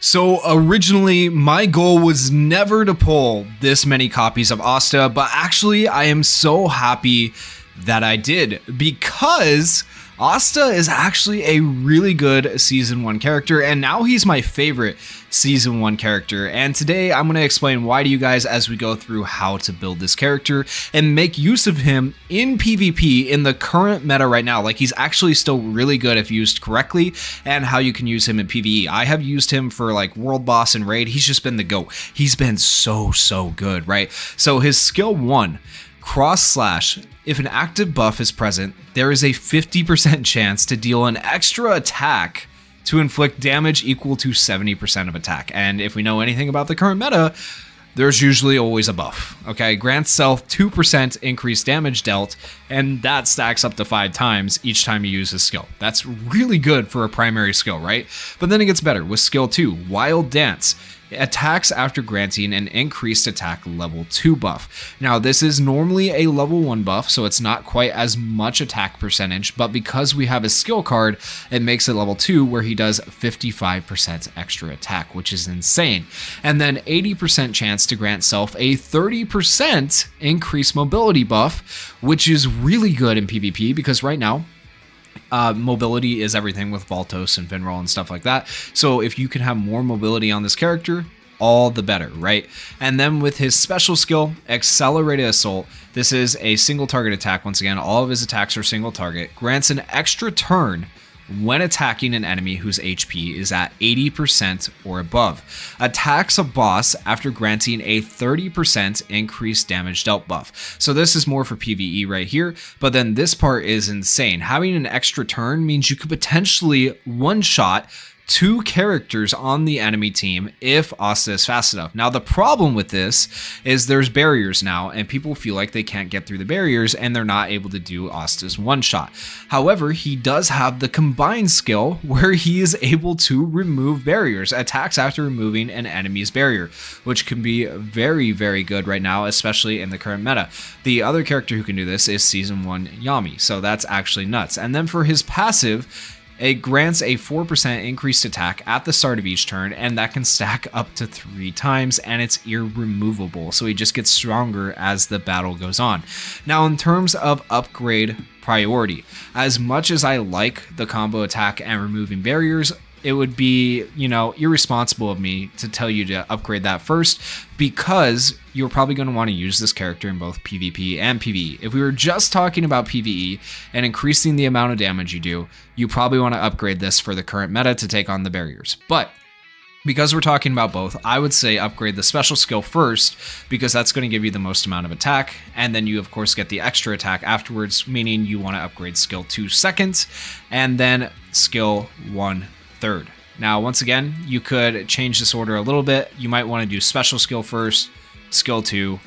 So originally, my goal was never to pull this many copies of Asta, but actually I am so happy that I did, because Asta is actually a really good Season 1 character, and now he's my favorite Season 1 character. And today I'm going to explain why to you guys as we go through how to build this character and make use of him in PvP in the current meta right now. Like, he's actually still really good if used correctly, and how you can use him in PvE. I have used him for like World Boss and Raid. He's just been the GOAT. He's been so good, right? So his skill 1, Cross Slash. If an active buff is present, there is a 50% chance to deal an extra attack to inflict damage equal to 70% of attack. And if we know anything about the current meta, there's usually always a buff, okay? Grants self 2% increased damage dealt, and that stacks up to 5 times each time you use his skill. That's really good for a primary skill, right? But then it gets better with skill 2, Wild Dance. Attacks after granting an increased attack level 2 buff. Now, this is normally a level 1 buff, so it's not quite as much attack percentage, but because we have a skill card, it makes it level 2 where he does 55% extra attack, which is insane. And then 80% chance to grant self a 30% increased mobility buff, which is really good in PvP because right now, mobility is everything with Valtos and Finroll and stuff like that. So if you can have more mobility on this character, all the better, right? And then with his special skill, Accelerated Assault, this is a single target attack. Once again, all of his attacks are single target. Grants an extra turn when attacking an enemy whose HP is at 80% or above. Attacks a boss after granting a 30% increased damage dealt buff. So this is more for PvE right here, but then this part is insane. Having an extra turn means you could potentially one-shot 2 characters on the enemy team if Asta is fast enough. Now, the problem with this is there's barriers now, and people feel like they can't get through the barriers and they're not able to do Asta's one shot. However, he does have the combined skill where he is able to remove barriers, attacks after removing an enemy's barrier, which can be very good right now, especially in the current meta. The other character who can do this is Season 1 Yami, so that's actually nuts. And then for his passive, it grants a 4% increased attack at the start of each turn, and that can stack up to 3 times, and it's irremovable, so he just gets stronger as the battle goes on. Now, in terms of upgrade priority, as much as I like the combo attack and removing barriers, it would be, irresponsible of me to tell you to upgrade that first, because you're probably going to want to use this character in both PvP and PvE. If we were just talking about PvE and increasing the amount of damage you do, you probably want to upgrade this for the current meta to take on the barriers. But because we're talking about both, I would say upgrade the special skill first, because that's going to give you the most amount of attack, and then you of course get the extra attack afterwards, meaning you want to upgrade skill 2 second, and then skill 1 third. Now, once again, you could change this order a little bit. You might want to do special skill first, skill 2,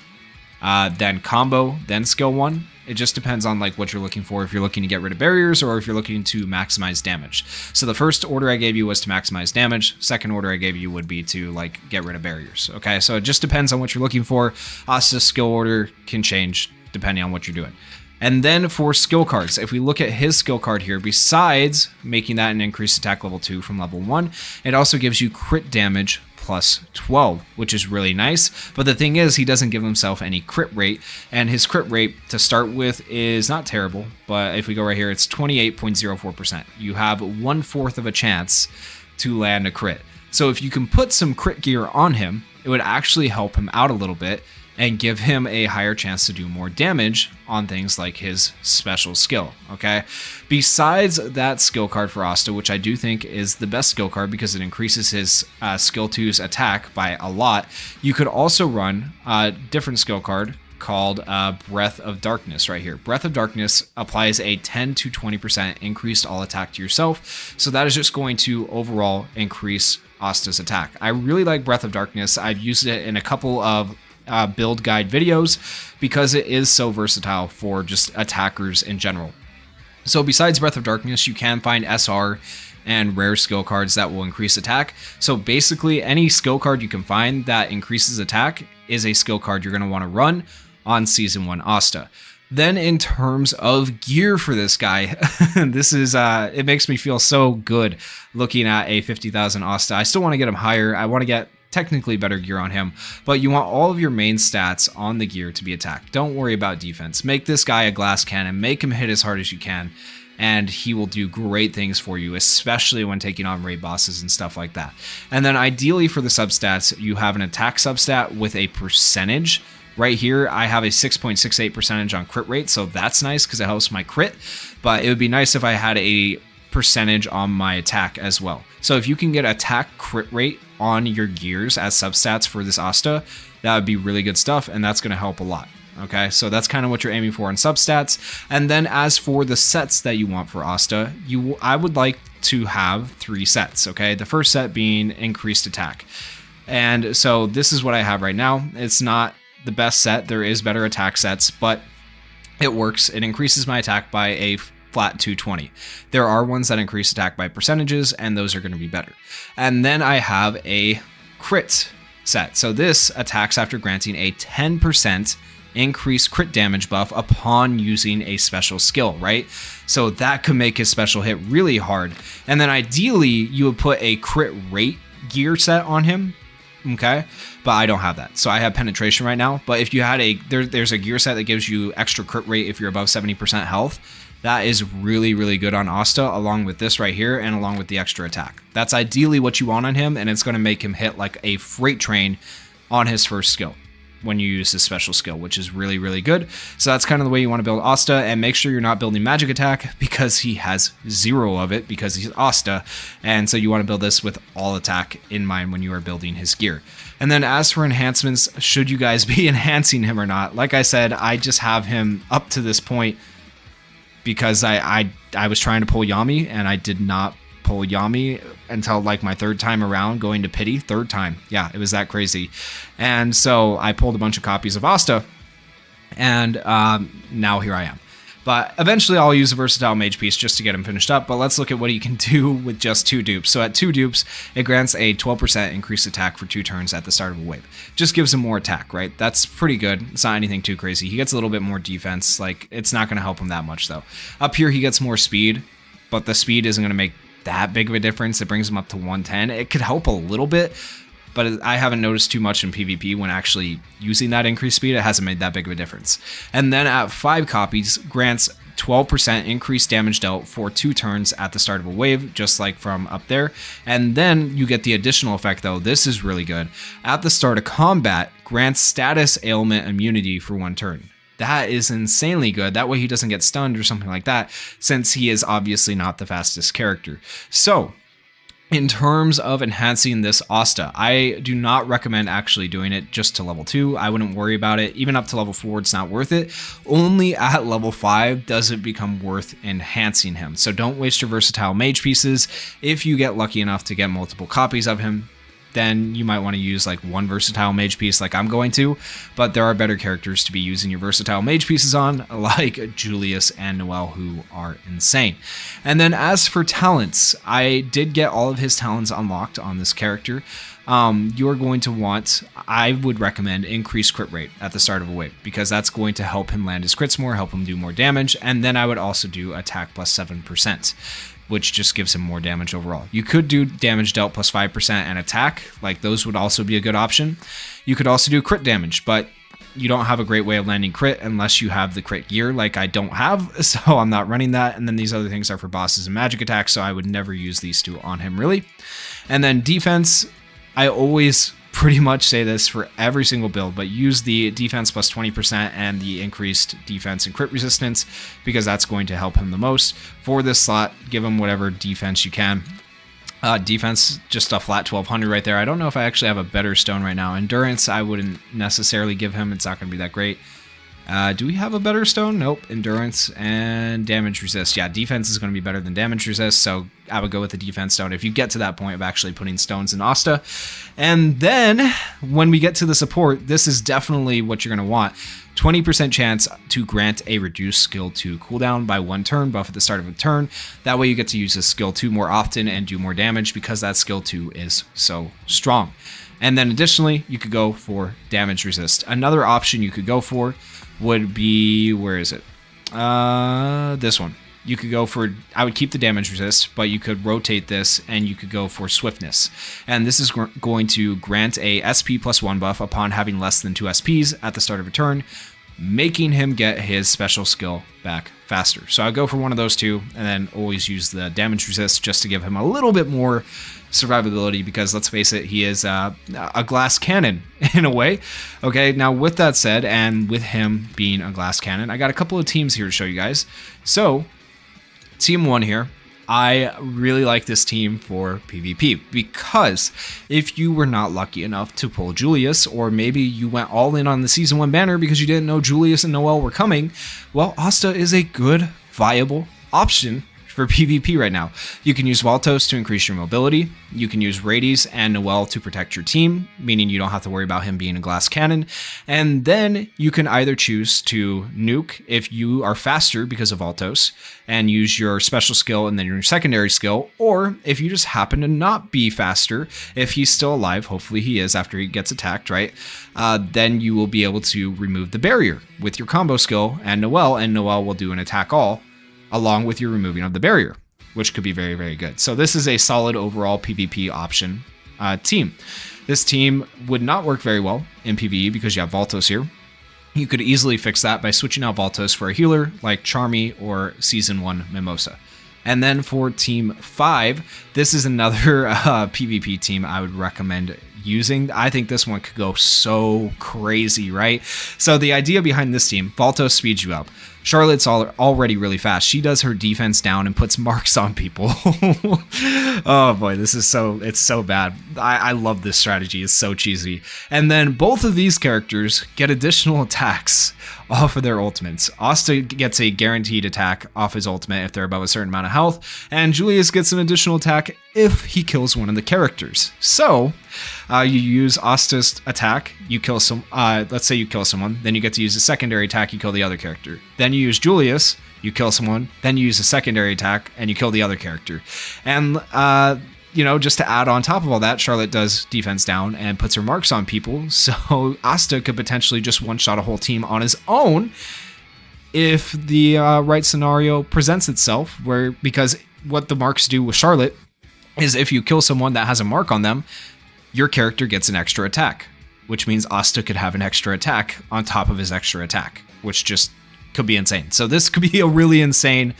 then combo, then skill 1. It just depends on like what you're looking for, if you're looking to get rid of barriers or if you're looking to maximize damage. So the first order I gave you was to maximize damage. Second order I gave you would be to like get rid of barriers. Okay, so it just depends on what you're looking for. Asta's skill order can change depending on what you're doing. And then for skill cards, if we look at his skill card here, besides making that an increased attack level 2 from level 1, it also gives you crit damage plus 12, which is really nice. But the thing is, he doesn't give himself any crit rate, and his crit rate to start with is not terrible, but if we go right here, it's 28.04%. You have 1/4 of a chance to land a crit. So if you can put some crit gear on him, it would actually help him out a little bit and give him a higher chance to do more damage on things like his special skill, okay? Besides that skill card for Asta, which I do think is the best skill card because it increases his skill 2's attack by a lot, you could also run a different skill card called Breath of Darkness right here. Breath of Darkness applies a 10 to 20% increased all attack to yourself, so that is just going to overall increase Asta's attack. I really like Breath of Darkness. I've used it in a couple of build guide videos because it is so versatile for just attackers in general. So besides Breath of Darkness, you can find SR and rare skill cards that will increase attack. So basically any skill card you can find that increases attack is a skill card you're going to want to run on Season 1 Asta. Then in terms of gear for this guy, this is it makes me feel so good looking at a 50,000 Asta. I still want to get him higher. I want to get technically better gear on him, but you want all of your main stats on the gear to be attack. Don't worry about defense. Make this guy a glass cannon, make him hit as hard as you can, and he will do great things for you, especially when taking on raid bosses and stuff like that. And then ideally for the substats, you have an attack substat with a percentage. Right here, I have a 6.68 percentage on crit rate, so that's nice because it helps my crit, but it would be nice if I had a percentage on my attack as well. So if you can get attack crit rate on your gears as substats for this Asta, that would be really good stuff, and that's going to help a lot. Okay, so that's kind of what you're aiming for in substats. And then as for the sets that you want for Asta, I would like to have 3 sets. Okay, the first set being increased attack, and so this is what I have right now. It's not the best set. There is better attack sets, but it works. It increases my attack by a flat 220. There are ones that increase attack by percentages, and those are going to be better. And then I have a crit set. So this attacks after granting a 10% increased crit damage buff upon using a special skill, right? So that could make his special hit really hard. And then ideally, you would put a crit rate gear set on him. Okay, but I don't have that. So I have penetration right now. But if you had there's a gear set that gives you extra crit rate if you're above 70% health. That is really, really good on Asta, along with this right here and along with the extra attack. That's ideally what you want on him, and it's going to make him hit like a freight train on his first skill when you use this special skill, which is really, really good. So that's kind of the way you want to build Asta, and make sure you're not building magic attack because he has 0 of it because he's Asta, and so you want to build this with all attack in mind when you are building his gear. And then as for enhancements, should you guys be enhancing him or not? Like I said, I just have him up to this point because I was trying to pull Yami, and I did not pull Yami until like my 3rd time around going to pity. 3rd time. Yeah, it was that crazy. And so I pulled a bunch of copies of Asta, and now here I am. But eventually I'll use a versatile mage piece just to get him finished up. But let's look at what he can do with just 2 dupes. So at 2 dupes, it grants a 12% increased attack for 2 turns at the start of a wave. Just gives him more attack, right? That's pretty good. It's not anything too crazy. He gets a little bit more defense. Like, it's not going to help him that much though. Up here he gets more speed, but the speed isn't going to make that big of a difference. It brings him up to 110. It could help a little bit, but I haven't noticed too much in PvP when actually using that increased speed. It hasn't made that big of a difference. And then at 5 copies, grants 12% increased damage dealt for 2 turns at the start of a wave, just like from up there. And then you get the additional effect though. This is really good. At the start of combat, grants status ailment immunity for 1 turn. That is insanely good. That way he doesn't get stunned or something like that, since he is obviously not the fastest character. So in terms of enhancing this Asta, I do not recommend actually doing it just to level 2. I wouldn't worry about it. Even up to level 4, it's not worth it. Only at level 5 does it become worth enhancing him. So don't waste your versatile mage pieces. If you get lucky enough to get multiple copies of him, then you might want to use like 1 versatile mage piece like I'm going to, but there are better characters to be using your versatile mage pieces on, like Julius and Noelle, who are insane. And then as for talents, I did get all of his talents unlocked on this character. You're going to want, I would recommend, increased crit rate at the start of a wave, because that's going to help him land his crits more, help him do more damage, and then I would also do attack plus 7%. Which just gives him more damage overall. You could do damage dealt plus 5% and attack, like those would also be a good option. You could also do crit damage, but you don't have a great way of landing crit unless you have the crit gear, like I don't have, so I'm not running that. And then these other things are for bosses and magic attacks, so I would never use these 2 on him really. And then defense, I always pretty much say this for every single build, but use the defense plus 20% and the increased defense and crit resistance, because that's going to help him the most. For this slot, give him whatever defense you can. Defense, just a flat 1200 right there. I don't know if I actually have a better stone right now. Endurance, I wouldn't necessarily give him. It's not going to be that great. Do we have a better stone? Nope. Endurance and damage resist. Yeah, defense is going to be better than damage resist, so I would go with the defense stone if you get to that point of actually putting stones in Asta. And then when we get to the support, this is definitely what you're going to want. 20% chance to grant a reduced skill 2 cooldown by 1 turn buff at the start of a turn. That way you get to use this skill 2 more often and do more damage, because that skill 2 is so strong. And then additionally, you could go for damage resist. Another option you could go for would be, where is it? This one. You could go for, I would keep the damage resist, but you could rotate this and you could go for swiftness. And this is going to grant a SP +1 buff upon having less than 2 SPs at the start of a turn, making him get his special skill back faster. So I'd go for one of those two and then always use the damage resist just to give him a little bit more survivability, because let's face it, he is a glass cannon in a way. Okay, now with that said, and with him being a glass cannon, I got a couple of teams here to show you guys. So Team 1 here, I really like this team for PvP, because if you were not lucky enough to pull Julius, or maybe you went all in on the Season 1 banner because you didn't know Julius and Noelle were coming, well, Asta is a good, viable option for PvP right now. You can use Valtos to increase your mobility, you can use Rades and Noelle to protect your team, meaning you don't have to worry about him being a glass cannon, and then you can either choose to nuke if you are faster because of Valtos, and use your special skill and then your secondary skill, or if you just happen to not be faster, if he's still alive, hopefully he is after he gets attacked, right? Then you will be able to remove the barrier with your combo skill and Noelle will do an attack all, along with your removing of the barrier, which could be very, very good. So this is a solid overall PvP option team. This team would not work very well in PvE because you have Valtos here. You could easily fix that by switching out Valtos for a healer like Charmy or Season 1 Mimosa. And then for Team 5, this is another PvP team I would recommend using. I think this one could go so crazy, right? So the idea behind this team, Valtos speeds you up. Charlotte's already really fast. She does her defense down and puts marks on people. Oh boy, it's so bad. I love this strategy. It's so cheesy. And then both of these characters get additional attacks off of their ultimates. Asta gets a guaranteed attack off his ultimate if they're above a certain amount of health, and Julius gets an additional attack if he kills one of the characters. So you use Asta's attack, you kill let's say you kill someone, then you get to use a secondary attack, you kill the other character. Then you use Julius, you kill someone, then you use a secondary attack and you kill the other character. And just to add on top of all that, Charlotte does defense down and puts her marks on people, so Asta could potentially just one-shot a whole team on his own if the right scenario presents itself, because what the marks do with Charlotte is if you kill someone that has a mark on them, your character gets an extra attack, which means Asta could have an extra attack on top of his extra attack, which just could be insane. So this could be a really insane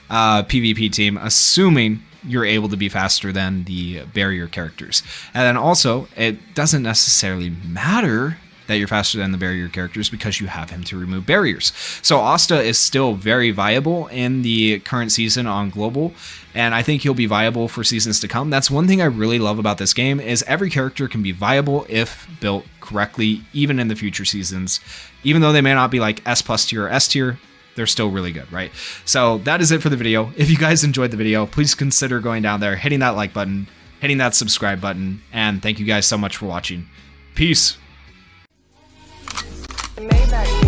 PvP team, assuming you're able to be faster than the barrier characters. And then also, it doesn't necessarily matter that you're faster than the barrier characters because you have him to remove barriers. So Asta is still very viable in the current season on global, and I think he'll be viable for seasons to come. That's one thing I really love about this game, is every character can be viable if built correctly, even in the future seasons. Even though they may not be like S+ tier or S tier, they're still really good, right? So that is it for the video. If you guys enjoyed the video, please consider going down there, hitting that like button, hitting that subscribe button, and thank you guys so much for watching. Peace. Maybach.